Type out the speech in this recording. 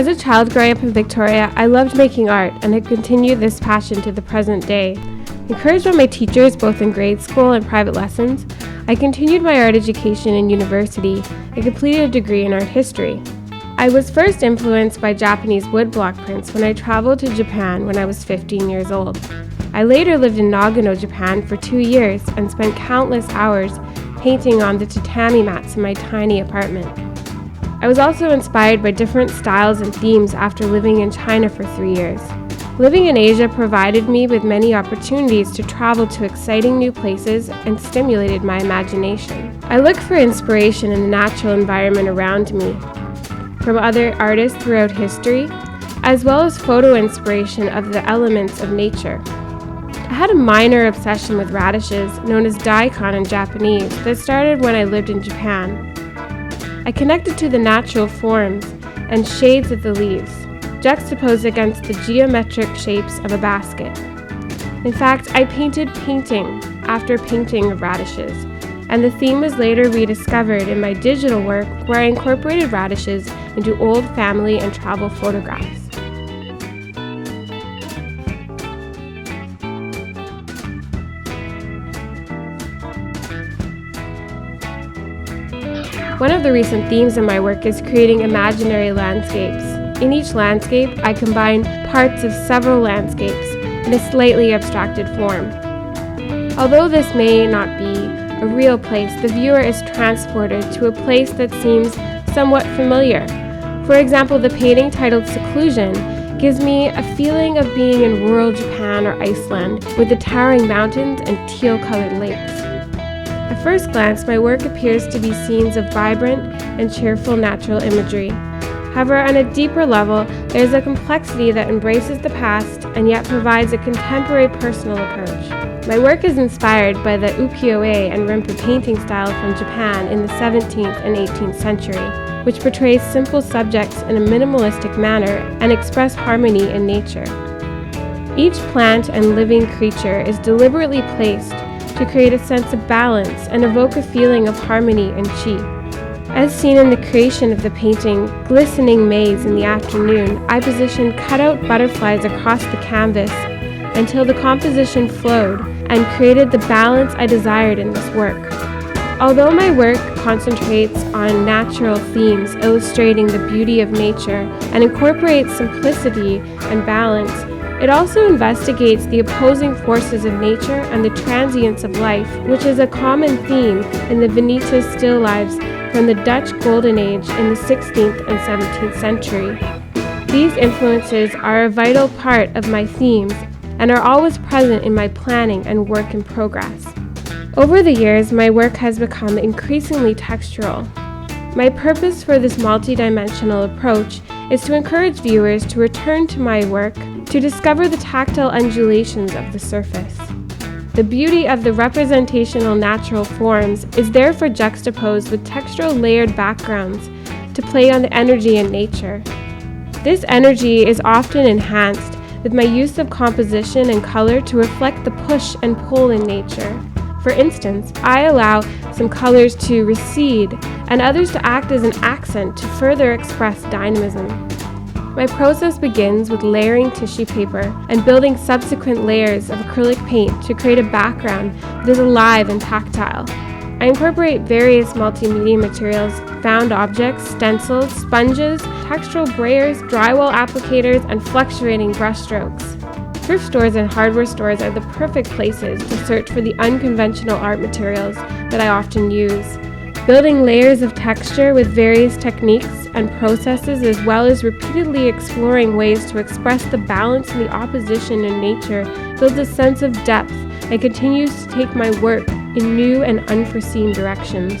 As a child growing up in Victoria, I loved making art and have continued this passion to the present day. Encouraged by my teachers both in grade school and private lessons, I continued my art education in university and completed a degree in art history. I was first influenced by Japanese woodblock prints when I traveled to Japan when I was 15 years old. I later lived in Nagano, Japan for 2 years and spent countless hours painting on the tatami mats in my tiny apartment. I was also inspired by different styles and themes after living in China for 3 years. Living in Asia provided me with many opportunities to travel to exciting new places and stimulated my imagination. I look for inspiration in the natural environment around me, from other artists throughout history, as well as photo inspiration of the elements of nature. I had a minor obsession with radishes, known as daikon in Japanese, that started when I lived in Japan. I connected to the natural forms and shades of the leaves, juxtaposed against the geometric shapes of a basket. In fact, I painted painting after painting of radishes, and the theme was later rediscovered in my digital work where I incorporated radishes into old family and travel photographs. One of the recent themes in my work is creating imaginary landscapes. In each landscape, I combine parts of several landscapes in a slightly abstracted form. Although this may not be a real place, the viewer is transported to a place that seems somewhat familiar. For example, the painting titled Seclusion gives me a feeling of being in rural Japan or Iceland with the towering mountains and teal-colored lakes. At first glance, my work appears to be scenes of vibrant and cheerful natural imagery. However, on a deeper level, there is a complexity that embraces the past and yet provides a contemporary personal approach. My work is inspired by the ukiyo-e and rinpa painting style from Japan in the 17th and 18th century, which portrays simple subjects in a minimalistic manner and express harmony in nature. Each plant and living creature is deliberately placed to create a sense of balance and evoke a feeling of harmony and chi. As seen in the creation of the painting Glistening Maze in the Afternoon, I positioned cutout butterflies across the canvas until the composition flowed and created the balance I desired in this work. Although my work concentrates on natural themes illustrating the beauty of nature and incorporates simplicity and balance, it also investigates the opposing forces of nature and the transience of life, which is a common theme in the Veneta still lifes from the Dutch Golden Age in the 16th and 17th century. These influences are a vital part of my themes and are always present in my planning and work in progress. Over the years, my work has become increasingly textural. My purpose for this multidimensional approach is to encourage viewers to return to my work to discover the tactile undulations of the surface. The beauty of the representational natural forms is therefore juxtaposed with textural layered backgrounds to play on the energy in nature. This energy is often enhanced with my use of composition and color to reflect the push and pull in nature. For instance, I allow some colors to recede and others to act as an accent to further express dynamism. My process begins with layering tissue paper and building subsequent layers of acrylic paint to create a background that is alive and tactile. I incorporate various multimedia materials, found objects, stencils, sponges, textural brayers, drywall applicators, and fluctuating brushstrokes. Thrift stores and hardware stores are the perfect places to search for the unconventional art materials that I often use. Building layers of texture with various techniques and processes, as well as repeatedly exploring ways to express the balance and the opposition in nature, builds a sense of depth and continues to take my work in new and unforeseen directions.